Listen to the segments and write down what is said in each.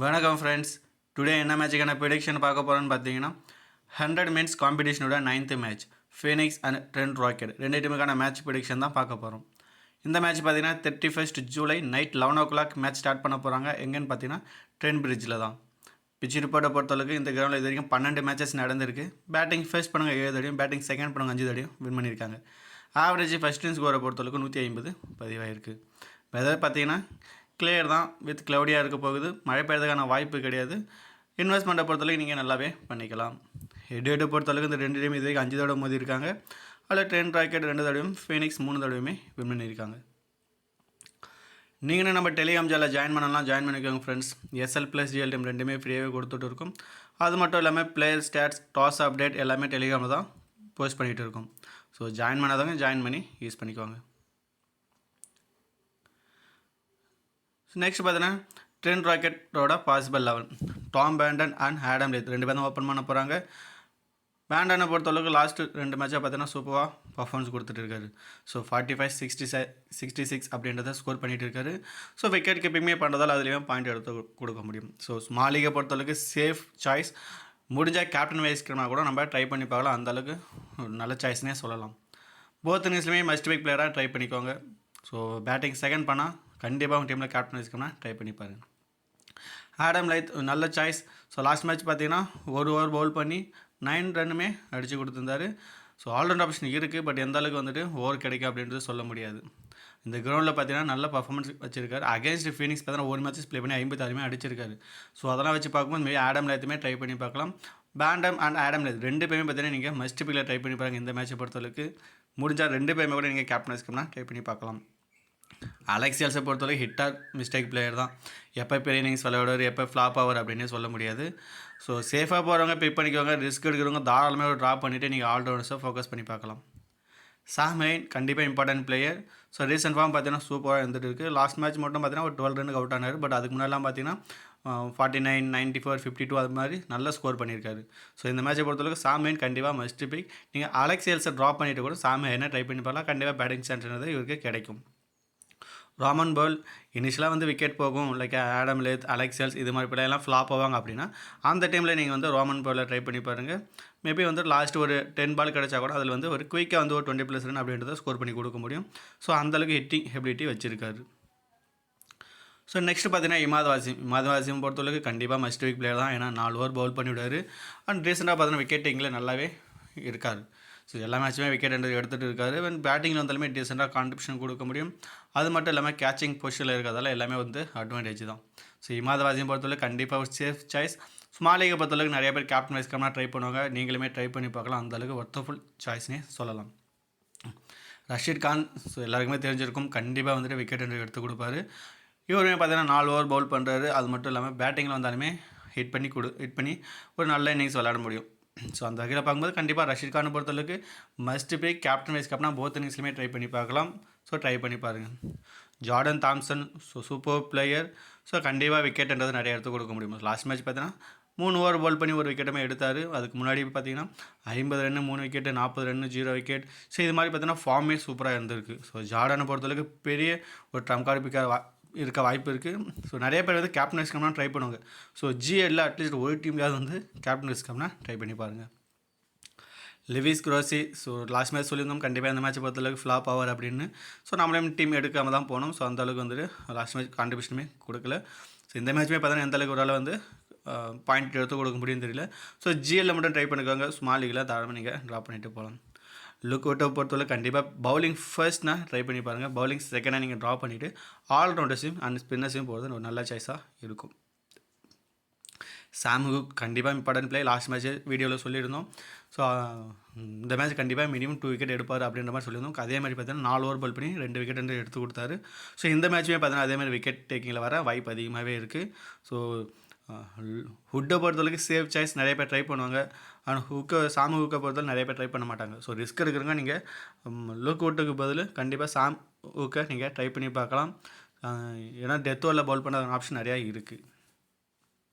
வணக்கம் friends. Today என்ன மேட்சுக்கான prediction பார்க்க போகிறோன்னு பார்த்தீங்கன்னா 100 மினிட்ஸ் காம்படிஷனோட 9th match Phoenix and Trent rocket ரெண்டு டீமுக்கான மேட்ச் ப்ரிடிக்ஷன் தான் பார்க்க போகிறோம். இந்த மேட்ச் பார்த்தீங்கன்னா 31st July night 11 o'clock match start பண்ண போகிறாங்க. எங்கேன்னு பார்த்தீங்கன்னா ட்ரெண்ட் பிரிட்ஜில் தான். பிச் ரிப்போர்ட்டை பொறுத்தளவுக்கு இந்த கிரௌண்டில் இது வரைக்கும் 12 மேட்சஸ் நடந்திருக்கு. பேட்டிங் ஃபர்ஸ்ட் பண்ணுங்க 7 தடையும், பேட்டிங் செகண்ட் பண்ணுங்க 5 தடையும் வின் பண்ணியிருக்காங்க. ஆவரேஜ் ஃபர்ஸ்ட் இன் ஸ்கோரை பொறுத்தளவுக்கு 150 பதிவாயிருக்கு. வெதர் பார்த்தீங்கன்னா கிளியர் தான், வித் க்ளவுடியாக இருக்க போகுது. மழை பெய்யறதுக்கான வாய்ப்பு கிடையாது. இன்வெஸ்ட்மெண்ட்டை பொறுத்தளவுக்கு நீங்கள் நல்லாவே பண்ணிக்கலாம். ஹெட் பொறுத்தளவுக்கு இந்த ரெண்டு டீம் இது வரைக்கும் 5 தடவை மோதி இருக்காங்க. அதில் ட்ரெண்ட் ராக்கெட் 2 தடவையும், ஃபீனிக்ஸ் 3 தடவையுமே வின் பண்ணியிருக்காங்க. நீங்களும் நம்ம டெலிகிராம் சேனலில் ஜாயின் பண்ணலாம், ஜாயின் பண்ணிக்கோங்க friends. SL plus GL team ரெண்டுமே ஃப்ரீயாகவே கொடுத்துட்டு இருக்கும். அது மட்டும் இல்லாமல் பிளேயர் ஸ்டாட்ஸ், டாஸ் அப்டேட் எல்லாமே டெலிகிராமில் தான் போஸ்ட் பண்ணிகிட்டு இருக்கும். ஸோ ஜாயின் பண்ணாதவங்க ஜாயின் பண்ணி யூஸ் பண்ணிக்கோங்க. நெக்ஸ்ட் பார்த்தீங்கன்னா ட்ரெண்ட் ராக்கெட்டோட possible 11 Tom Banton and Adam Lyth ரெண்டு பேரும் ஓப்பன் பண்ண போகிறாங்க. பேண்டனை பொறுத்தளவுக்கு லாஸ்ட்டு 2 மேட்சாக பார்த்தீங்கன்னா சூப்பராக பர்ஃபார்மன்ஸ் கொடுத்துட்டு இருக்காரு. ஸோ 45-66 அப்படின்றத ஸ்கோர் பண்ணிகிட்டு இருக்காரு. ஸோ விக்கெட் கீப்பிங்கே பண்ணுறதால அதுலேயுமே பாயிண்ட் எடுத்து கொடுக்க முடியும். ஸோ ஸ்மால் லீகை பொறுத்தளவுக்கு சேஃப் சாய்ஸ். முடிஞ்சால் கேப்டன் வைஸ்கிறனா கூட நம்ம ட்ரை பண்ணி பார்க்கலாம். அந்தளவுக்கு நல்ல சாய்ஸ்னே சொல்லலாம். போத் இன்னிங்ஸ்லையுமே மஸ்ட் பிக் பிளேயராக ட்ரை பண்ணிக்கோங்க. ஸோ பேட்டிங் செகண்ட் பண்ணால் கண்டிப்பாக உங்கள் டீமில் கேப்டன் வைஸ்கம்னா ட்ரை பண்ணி பாருங்கள். ஆடம் லைத் நல்ல சாய்ஸ். ஸோ லாஸ்ட் மேட்ச் பார்த்தீங்கன்னா ஒரு ஓவர் பவுல் பண்ணி 9 ரன்னுமே அடித்து கொடுத்துருந்தாரு. ஸோ ஆல்ரவுண்ட் ஆப்ஷன் இருக்குது, பட் எந்த அளவுக்கு வந்துட்டு ஓவர் கிடைக்கும் அப்படின்றது சொல்ல முடியாது. இந்த கிரௌண்டில் பார்த்தீங்கன்னா நல்ல பர்ஃபார்மன்ஸ் வச்சிருக்காரு. அகேன்ஸ்ட் ஃபீனிக்ஸ் பார்த்தீங்கன்னா ஒரு மேட்சஸ் ப்ளே பண்ணி 56 அடிச்சிருக்காரு. ஸோ அதெல்லாம் வச்சு பார்க்கும்போது மேபி ஆடம் லைத்துமே ட்ரை பண்ணி பார்க்கலாம். பேண்டம் அண்ட் ஆடம் லைத் ரெண்டு பேருமே பார்த்தீங்கன்னா நீங்கள் மஸ்ட் பிக்கில் ட்ரை பண்ணி பாருங்கள். இந்த மேட்சை பொறுத்தளவுக்கு முடிஞ்சால் 2 பேருமே கூட நீங்கள் கேப்டன் வைஸ்கம்னா ட்ரை பண்ணி பார்க்கலாம். அலெக்ஸ் சேல்ஸை பொறுத்தவரை ஹிட் ஆர் மிஸ்டேக் பிளேயர் தான். எப்போ பெரிய இன்னிங்ஸ் விளையாடுவார், எப்போ ஃப்ளாப் ஆவர் அப்படின்னு சொல்ல முடியாது. ஸோ சேஃபாக போகிறவங்க பிக் பண்ணிக்கோங்க. ரிஸ்க் எடுக்கிறவங்க தாராளமாக ஒரு ட்ராப் பண்ணிவிட்டு நீங்கள் ஆல்ரவுண்டர்ஸை ஃபோக்கஸ் பண்ணி பார்க்கலாம். சாம் மெயின் கண்டிப்பாக important player. So recent form பார்த்தீங்கன்னா சூப்பராக இருந்துட்டு இருக்குது. லாஸ்ட் மேட்ச் மட்டும் பார்த்தீங்கன்னா ஒரு 12 ரனுக்கு அவுட் ஆனார். பட் அதுக்கு முன்னாடிலாம் பார்த்தீங்கன்னா 49, 94, 52 அது மாதிரி நல்ல ஸ்கோர் பண்ணியிருக்காரு. ஸோ இந்த மேட்சை பொறுத்தளவுக்கு சாம் மெயின் கண்டிப்பாக மஸ்ட் பிக். நீங்கள் அலெக்ஸ் சேல்ஸை ட்ராப் பண்ணிவிட்டு கூட சாம் மெயினை ட்ரை பண்ணி பார்க்கலாம். கண்டிப்பாக பேட்டிங் சான்ஸ் இவருக்கு கிடைக்கும். ராமன் பவுல் இனிஷியலாக வந்து விக்கெட் போகும், like Adam lathe, Alex sales இது மாதிரி பிள்ளைலாம் ஃப்ளாப் ஆவாங்க அப்படின்னா அந்த டைமில் நீங்கள் வந்து ராமன் பவுலில் ட்ரை பண்ணி பாருங்கள். மேபி வந்து லாஸ்ட் ஒரு 10 பால் கிடச்சா கூட அதில் வந்து ஒரு குயிக்காக வந்து ஒரு 20+ ரன் அப்படின்றத ஸ்கோர் பண்ணி கொடுக்க முடியும். ஸோ அந்தளவுக்கு ஹிட்டிங் எபிலிட்டி வச்சுருக்காரு. ஸோ நெக்ஸ்ட் பார்த்தீங்கன்னா இமாத் வாசிம் பொறுத்தளவுக்கு கண்டிப்பாக மஸ்ட் வீக் பிளேயர் தான். ஏன்னா 4 ஓவர் பவுல் பண்ணிவிடுவார். அண்ட் ரீசெண்டாக பார்த்தீங்கன்னா விக்கெட்டிங்கில் நல்லாவே இருக்கார். ஸோ எல்லா மேட்சுமே விக்கெட் எடுத்துகிட்டு இருக்காரு. பேட்டிங்கில் வந்தாலுமே டீசெண்டாக கான்ட்ரிபியூஷன் கொடுக்க முடியும். அது மட்டும் இல்லாமல் கேச்சிங் பொசிஷனில் இருக்கிறதால எல்லாமே வந்து அட்வான்டேஜ் தான். ஸோ இமாத் வாசிம் பொறுத்தளவுக்கு கண்டிப்பாக ஒரு சேஃப் சாய்ஸ். ஸ்மால் லீகை பொறுத்தளவுக்கு நிறைய பேர் கேப்டன் வைஸ்கம்னா ட்ரை பண்ணுவாங்க. நீங்களுமே ட்ரை பண்ணி பார்க்கலாம். அந்தளவுக்கு ஒர்த்தஃபுல் சாய்ஸ்னே சொல்லலாம். ரஷீத் கான் ஸோ எல்லாருக்குமே தெரிஞ்சிருக்கும், கண்டிப்பாக வந்துட்டு விக்கெட் எடுத்து கொடுப்பாரு. இவருமே பார்த்தீங்கன்னா 4 ஓவர் பவுல் பண்ணுறாரு. அது மட்டும் இல்லாமல் பேட்டிங்கில் வந்தாலுமே ஹிட் பண்ணி ஒரு நல்ல இன்னிங்ஸ் விளையாட முடியும். ஸோ அந்த வகையில் பார்க்கும்போது கண்டிப்பாக ரஷீத் கானை பொறுத்தளவுக்கு மஸ்ட் பிக். கேப்டன் வைஸ் கேப்டனா போத் இன்னிங்ஸ்லையுமே ட்ரை பண்ணி பார்க்கலாம். ஸோ ட்ரை பண்ணி பாருங்கள். Jordan Thompson so super player. So கண்டிப்பாக விக்கெட்ன்றது நிறைய எடுத்து கொடுக்க முடியும். லாஸ்ட் மேட்ச் பார்த்தீங்கன்னா 3 ஓவர் பவுல் பண்ணி ஒரு விக்கெட்டுமே எடுத்தார். அதுக்கு முன்னாடி பார்த்தீங்கன்னா 50 run 3 wicket, 40 run 0 wicket. So இது மாதிரி பார்த்தீங்கன்னா ஃபார்மே சூப்பராக இருந்திருக்கு. ஸோ ஜார்டனை பொறுத்தளவுக்கு பெரிய ஒரு ட்ரம் கார்டு பிக்காக இருக்க வாய்ப்பு இருக்குது. ஸோ நிறைய பேர் வந்து கேப்டன் வைஸ்கம்னா ட்ரை பண்ணுவாங்க. ஸோ ஜிஎல்ல அட்லீஸ்ட் ஒரு டீம்லேயாவது வந்து கேப்டன் வைஸ்கம்னா ட்ரை பண்ணி பாருங்கள். லிவிஸ் குரோசி ஸோ லாஸ்ட் மேட்ச் சொல்லியிருந்தோம் கண்டிப்பாக இந்த மேட்சை பொறுத்தளவுக்கு ஃப்ளாப் ஆவார் அப்படின்னு. ஸோ நம்மளையும் டீம் எடுக்காமல் தான் போனோம். ஸோ அந்தளவுக்கு வந்துட்டு லாஸ்ட் மேட்ச் கான்ட்ரிபியூஷனுமே கொடுக்கல. ஸோ இந்த மேட்ச்மே பார்த்தீங்கன்னா எந்தளவுக்கு ஒரு ஆள் வந்து பாயிண்ட் எடுத்து கொடுக்க முடியும்னு தெரியல. ஸோ ஜிஎல்ல மட்டும் ட்ரை பண்ணிக்கோங்க. ஸ்மால் லீகில் தாராளமாக நீங்கள் ட்ராப் பண்ணிட்டு போகலாம். லுக் அவுட்டை பொறுத்தவரை கண்டிப்பாக பவுலிங் ஃபர்ஸ்ட்னா ட்ரை பண்ணி பாருங்கள். பவுலிங் செகண்டாக நீங்கள் ட்ராப் பண்ணிவிட்டு ஆல்ரவுண்டர்ஸையும் அண்ட் ஸ்பின்னர்ஸையும் போகிறது ஒரு நல்ல சாய்ஸாக இருக்கும். சாம் ஹூக் கண்டிப்பாக இம்பார்ட்டன்ட் பிளே. லாஸ்ட் மேட்ச் வீடியோவில் சொல்லியிருந்தோம். ஸோ இந்த மேட்ச் கண்டிப்பாக மினிமம் 2 விக்கெட் எடுப்பார் அப்படின்ற மாதிரி சொல்லியிருந்தோம். அதே மாதிரி பார்த்தீங்கன்னா 4 ஓவர் பவுல் பண்ணி 2 விக்கெட் எடுத்து கொடுத்தாரு. ஸோ இந்த மேட்ச்சுமே பார்த்தீங்கன்னா அதேமாதிரி விக்கெட் டேக்கிங்கில் வர வாய்ப்பு அதிகமாகவே இருக்குது. ஸோ ஹுட்டை பொறுத்தளவுக்கு சேஃப் சாய்ஸ் நிறைய பேர் ட்ரை பண்ணுவாங்க. ஆனால் சாம் ஹூக்கை பொறுத்தவரை நிறைய பேர் ட்ரை பண்ண மாட்டாங்க. ஸோ ரிஸ்க் எடுக்கிறவங்க நீங்கள் லுக் அவுட்டுக்கு பதில் கண்டிப்பாக சாம் ஹூக்கை நீங்கள் ட்ரை பண்ணி பார்க்கலாம். ஏன்னா டெத் ஓவரில் பவுல் பண்ண ஆப்ஷன் நிறையா இருக்குது.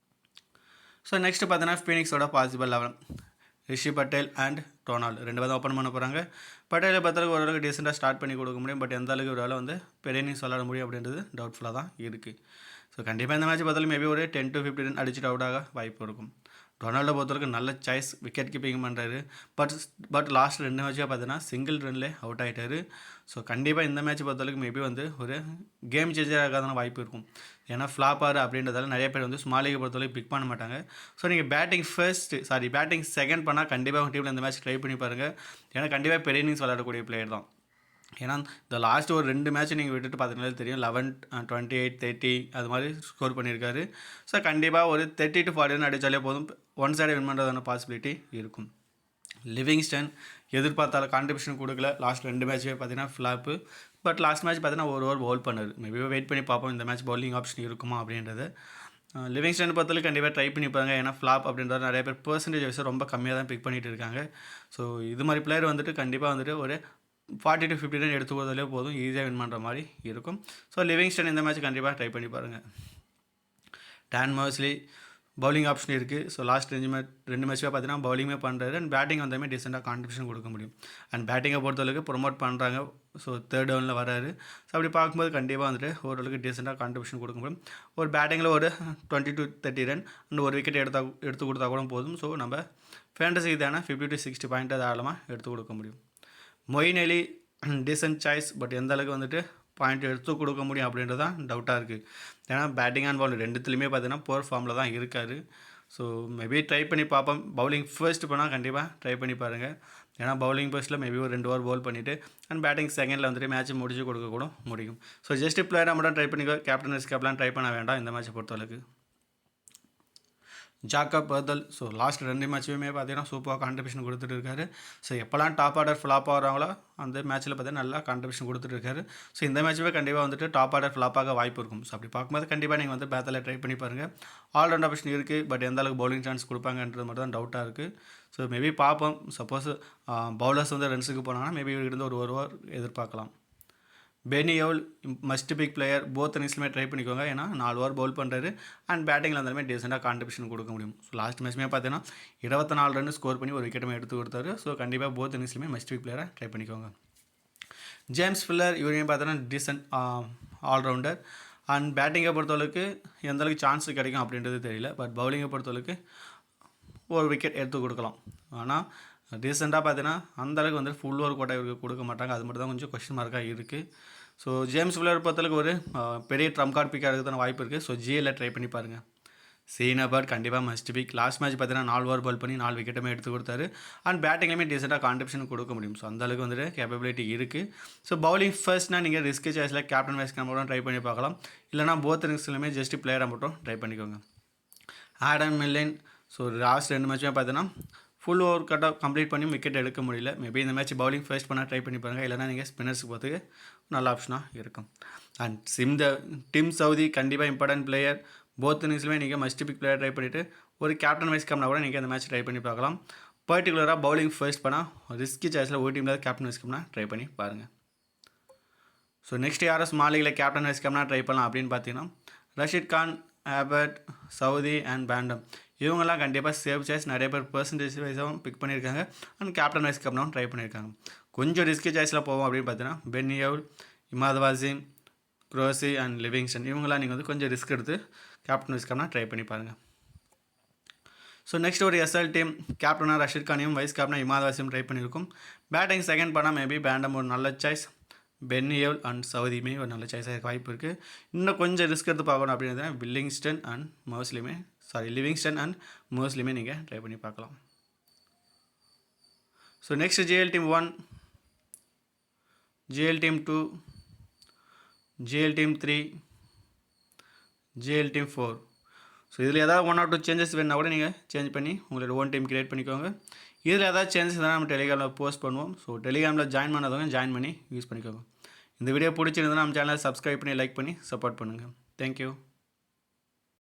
ஸோ நெக்ஸ்ட் பார்த்தீங்கன்னா ஃபீனிக்ஸோட possible 11 Rishi Patel and Donald ரெண்டு பேரும் ஓப்பன் பண்ண போகிறாங்க. பட்டேலை பார்த்தாலும் ஓரளவுக்கு டீசெண்டாக ஸ்டார்ட் பண்ணி கொடுக்க முடியும். பட் எந்த அளவுக்கு ஒரு வேலை வந்து பெரிய இன்னிங்ஸ் விளாட முடியும் அப்படின்றது டவுட்ஃபுல்லாக தான் இருக்குது. ஸோ கண்டிப்பாக இந்த மேட்ச் பார்த்தாலும் மேபி ஒரு 10 to 15 ரன் அடிச்சுட்டு அவுட் ஆக வாய்ப்பு இருக்கும். ரொனால்டோ பொறுத்தவரைக்கும் நல்ல சாய்ஸ், விக்கெட் கீப்பிங் பண்ணுறாரு. பட் லாஸ்ட் 2 மேட்சாக பார்த்தீங்கன்னா சிங்கிள் ரன்லேயே அவுட் ஆகிட்டாரு. ஸோ கண்டிப்பாக இந்த மேட்ச் பொறுத்தவரைக்கும் மேபி வந்து ஒரு கேம் சேஞ்சர் ஆகாதான வாய்ப்பு இருக்கும். ஏன்னா ஃப்ளாப்பார் அப்படின்றதால நிறைய பேர் வந்து ஸ்மால் லீகை பொறுத்தவரைக்கும் பிக் பண்ண மாட்டாங்க. ஸோ நீங்கள் பேட்டிங் செகண்ட் பண்ணால் கண்டிப்பாக உங்கள் டீமில் இந்த மேட்ச் ட்ரை பண்ணி பாருங்கள். ஏன்னா கண்டிப்பாக பெரிய இன்னிங்ஸ் விளையாடக்கூடிய பிளேயர் தான். ஏன்னா இந்த லாஸ்ட் ஒரு 2 மேட்ச் நீங்கள் விட்டுட்டு பார்த்தீங்கனாலே தெரியும், 11, 28, 30 அது மாதிரி ஸ்கோர் பண்ணியிருக்காரு. ஸோ கண்டிப்பாக ஒரு 30 to 40 ரன் அடித்தாலே போதும், ஒன் சைடு வின் பண்ணுறதான பாசிபிலிட்டி இருக்கும். லிவிங்ஸ்டன் எதிர்பார்த்தால கான்ட்ரிபியூஷன் கொடுக்கல. லாஸ்ட் 2 மேட்ச்சே பார்த்தீங்கன்னா ஃப்ளாப்பு. பட் லாஸ்ட் மேட்ச் பார்த்தீங்கன்னா ஒரு ஓவர் பவுல் பண்ணார். மேபி வெயிட் பண்ணி பார்ப்போம் இந்த மேட்ச் பவுலிங் ஆப்ஷன் இருக்குமா அப்படின்றது. லிவிங்ஸ்டன் பொறுத்தவரைக்கும் கண்டிப்பாக ட்ரை பண்ணிப்பாங்க. ஏன்னா ஃப்ளாப் அப்படின்றது நிறைய பேர் பர்சன்டேஜ் வைஸாக ரொம்ப கம்மியாக தான் பிக் பண்ணிகிட்டு இருக்காங்க. ஸோ இது மாதிரி பிளேயர் வந்துட்டு கண்டிப்பாக வந்துட்டு ஒரு 40 to 50 ரன் எடுத்துக்கிறதுலே போதும், ஈஸியாக வின் பண்ணுற மாதிரி இருக்கும். ஸோ லிவிங்ஸ்டன் இந்த மேட்ச் கண்டிப்பாக ட்ரை பண்ணி பாருங்கள். டான் மர்ஸ்லி பவுலிங் ஆப்ஷன் இருக்குது. ஸோ லாஸ்ட் 2 மேட்ச்சாக பார்த்தீங்கன்னா பவுலிங்கே பண்ணுறாரு அண்ட் பேட்டிங் வந்தாலுமே டீசெண்டாக கான்ட்ரிபியூஷன் கொடுக்க முடியும். அண்ட் பேட்டிங்கை பொறுத்தளவுக்கு ப்ரொமோட் பண்ணுறாங்க. ஸோ 3rd டவுனில் வராரு. ஸோ அப்படி பார்க்கும்போது கண்டிப்பாக வந்துட்டு ஓரளவுக்கு டீசெண்டாக கான்ட்ரிபியூஷன் கொடுக்க முடியும். ஒரு பேட்டிங்கில் ஒரு 20 to 30 ரன் அண்ட் ஒரு விக்கெட் எடுத்து கொடுத்தா கூட போதும். ஸோ நம்ம ஃபேண்டஸிக்கு தானே 50 to 60 பாயிண்ட் தாராளமாக எடுத்து கொடுக்க முடியும். மொயின் அலி டீசென்ட் சாய்ஸ், பட் எந்த அளவுக்கு வந்துட்டு பாயிண்ட் எடுத்து கொடுக்க முடியும் அப்படின்றது தான் டவுட்டாக இருக்குது. ஏன்னா பேட்டிங் அண்ட் பவுலிங் ரெண்டுத்துலையுமே பார்த்தீங்கன்னா போர் ஃபார்மில் தான் இருக்கார். ஸோ மேபி ட்ரை பண்ணி பார்ப்போம். பவுலிங் ஃபர்ஸ்ட் பண்ணால் கண்டிப்பாக ட்ரை பண்ணி பாருங்கள். ஏன்னா பவுலிங் ஃபர்ஸ்ட்டில் மேபி ஒரு 2 ஓவர் பவுல் பண்ணிவிட்டு அண்ட் பேட்டிங் செகண்டில் வந்துட்டு மேட்ச் முடிச்சு கொடுக்க கூட முடியும். ஸோ ஜஸ்ட் பிளேயராக மட்டும் ட்ரை பண்ணிக்கோ, கேப்டன் வைஸ் கேப்டன்லாம் ட்ரை பண்ண வேண்டாம் இந்த மேட்சை பொறுத்தளவுக்கு. ஜாக்கப் பர்தல் ஸோ லாஸ்ட் 2 மேட்சுமே பார்த்தீங்கன்னா சூப்பராக கான்ட்ரிபியூஷன் கொடுத்துட்டு இருக்காரு. ஸோ எப்போல்லாம் டாப் ஆர்டர் ஃப்ளாப் ஆகிறாங்களோ அந்த மேட்ச்சில் பார்த்தீங்கன்னா நல்லா கான்ட்ரிபியூஷன் கொடுத்துட்டு இருக்காரு. ஸோ இந்த மேட்ச்சுமே கண்டிப்பாக வந்துட்டு டாப் ஆர்டர் ஃப்ளாப்பாக வாய்ப்பு இருக்கும். ஸோ அப்படி பார்க்கும்போது கண்டிப்பாக நீங்கள் வந்து பேத்தில் ட்ரை பண்ணி பாருங்கள். ஆல்ரவுண்ட் ஆப்ஷன் இருக்குது, பட் எந்த அளவுக்கு பவுலிங் சான்ஸ் கொடுப்பாங்கன்றது மட்டும் தான் டவுட்டாக இருக்குது. ஸோ மேபி பார்ப்போம். சப்போஸ் பவுலர்ஸ் வந்து ரன்ஸுக்கு போனாங்கன்னா மேபி இவர்கிட்ட ஒரு ஓவர் எதிர்பார்க்கலாம். Benny Howell must pick player, both இன்னிங்ஸ்லுமே ட்ரை பண்ணிக்கோங்க. ஏன்னா 4 ஓவர் பவுல் பண்ணுறாரு அண்ட் பேட்டிங்கில் இருந்தாலுமே டீசெண்டாக கான்ட்ரிபியூஷன் கொடுக்க முடியும். ஸோ லாஸ்ட் மேட்ச்மே பார்த்தீங்கன்னா 24 ரன் ஸ்கோர் பண்ணி ஒரு விக்கெட்டுமே எடுத்து கொடுத்தாரு. ஸோ கண்டிப்பாக போத் இன்னிங்ஸ்லுமே மஸ்ட் பிக் பிளேயராக ட்ரை பண்ணிக்கோங்க. ஜேம்ஸ் ஃபில்லர் இவரையும் பார்த்தீங்கன்னா டீசென்ட் ஆல்ரவுண்டர் அண்ட் பேட்டிங்கை பொறுத்தளவுக்கு எந்தளவுக்கு சான்ஸ் கிடைக்கும் அப்படின்றது தெரியல. பட் பவுலிங்கை பொறுத்தளவுக்கு ஒரு விக்கெட் எடுத்து கொடுக்கலாம். ஆனால் ரீசெண்டாக பார்த்தீங்கன்னா அந்தளவுக்கு வந்து ஃபுல் ஓவர் கோட்டை இவருக்கு கொடுக்க மாட்டாங்க. அது மட்டும் தான் கொஞ்சம் கொஸ்டின் மார்க்காக இருக்குது. ஸோ ஜேம்ஸ் ஃபில்லர் பொறுத்தளவுக்கு ஒரு பெரிய ட்ரம் கார்டு பிக்காக இருக்கிறதான வாய்ப்பு இருக்குது. ஸோ ஜிஎல்ல ட்ரை பண்ணி பாருங்கள். சீனா பர்ட் கண்டிப்பாக மஸ்ட் பிக். லாஸ்ட் மேட்ச் பார்த்தீங்கன்னா 4 ஓவர் பால் பண்ணி 4 விக்கெட்டுமே எடுத்து கொடுத்தாரு அண்ட் பேட்டிங்லேயுமே டீசெண்டாக கான்ட்ரிபியூஷன் கொடுக்க முடியும். ஸோ அந்தளவுக்கு வந்துட்டு கேப்பபிலிட்டி இருக்குது. ஸோ பவுலிங் ஃபர்ஸ்ட்னால் நீங்கள் ரிஸ்க் சாய்ஸில் கேப்டன் வைஸ் கேப்டன் ட்ரை பண்ணி பார்க்கலாம். இல்லைனா போத் இன்னிங்ஸ்லையுமே ஜஸ்ட் பிளேயராக மட்டும் ட்ரை பண்ணிக்கோங்க. ஆடம் மில்லன் ஸோ லாஸ்ட் 2 மேட்சுமே பார்த்தீங்கன்னா ஃபுல் ஓவர் கட்டாக கம்ப்ளீட் பண்ணி விக்கெட் எடுக்க முடியல. மேபி இந்த மேட்ச் பவுலிங் ஃபர்ஸ்ட் பண்ணால் ட்ரை பண்ணி பாருங்கள். இல்லைனா நீங்கள் ஸ்பின்னர்ஸுக்கு போகிறதுக்கு நல்ல ஆப்ஷனாக இருக்கும். அண்ட் டிம் சவுதி கண்டிப்பாக இம்பார்ட்டன்ட் பிளேயர். போத் இன்னிங்ஸ்லுமே நீங்கள் மஸ்ட் பிக் பிளேயர் ட்ரை பண்ணிவிட்டு ஒரு கேப்டன் வைஸ் கேப்னா கூட நீங்கள் இந்த மேட்ச் ட்ரை பண்ணி பார்க்கலாம். பர்டிகுலராக பவுலிங் ஃபர்ஸ்ட் பண்ணால் ரிஸ்கி சாய்ஸில் ஒரு டீமில் கேப்டன் வைஸ் கேப்னா ட்ரை பண்ணி பாருங்கள். ஸோ நெக்ஸ்ட் யாரும் ஸ்மால் லீகில் கேப்டன் வைஸ் கேப்னா ட்ரை பண்ணலாம் அப்படின்னு பார்த்தீங்கன்னா Rashid Khan, Abbott, Southee and Banton இவங்கெல்லாம் கண்டிப்பாக சேவ் சாய்ஸ். நிறைய பேர் பர்சன்டேஜ் வைஸாகவும் பிக் பண்ணியிருக்காங்க அண்ட் கேப்டன் வைஸ் கேப்டனாகவும் ட்ரை பண்ணியிருக்காங்க. கொஞ்சம் ரிஸ்கி சாய்ஸில் போவோம் அப்படின்னு பார்த்தீங்கன்னா பென் யவுல், இமாத் வாசிம், குரோசி அண்ட் லிவிங்ஸ்டன் இவங்களாம் நீங்கள் வந்து கொஞ்சம் ரிஸ்க் எடுத்து கேப்டன் வைஸ் கேப்டனாக ட்ரை பண்ணி பாருங்கள். ஸோ நெக்ஸ்ட் ஒரு எஸ்எல் டீம் கேப்டனாக ரஷீத் கானையும் வைஸ் கேப்டனாக இமாத் வாசிம் ட்ரை பண்ணியிருக்கும். பேட்டிங் செகண்ட் பண்ணால் மேபி பேண்டம் ஒரு நல்ல சாய்ஸ். பென் யவுல் அண்ட் சவுதியுமே ஒரு நல்ல சாய்ஸாக இருக்க வாய்ப்பு இருக்குது. இன்னும் கொஞ்சம் ரிஸ்க் எடுத்து பார்க்கணும் அப்படின்றதுனா லிவிங்ஸ்டன் அண்ட் மோஸ்ட்லியுமே நீங்கள் ட்ரை பண்ணி பார்க்கலாம். So next GL team 1, GL team 2, GL team 3, GL team 4. So இதில் ஏதாவது 1 or 2 சேஞ்சஸ் வேணுன்னா கூட நீங்கள் சேஞ்ச் பண்ணி உங்களோட ஓன் டீம் கிரியேட் பண்ணிக்கோங்க. இதில் ஏதாவது சேஞ்சஸ் தான் நம்ம டெலிகிராமில் போஸ்ட் பண்ணுவோம். ஸோ டெலிகிராமில் ஜாயின் பண்ணாதவங்க ஜாயின் பண்ணி யூஸ் பண்ணிக்கோங்க. இந்த வீடியோ பிடிச்சிருந்தா நம்ம சேனலை சப்ஸ்கிரைப் பண்ணி லைக் பண்ணி சப்போர்ட் பண்ணுங்கள். தேங்க்யூ.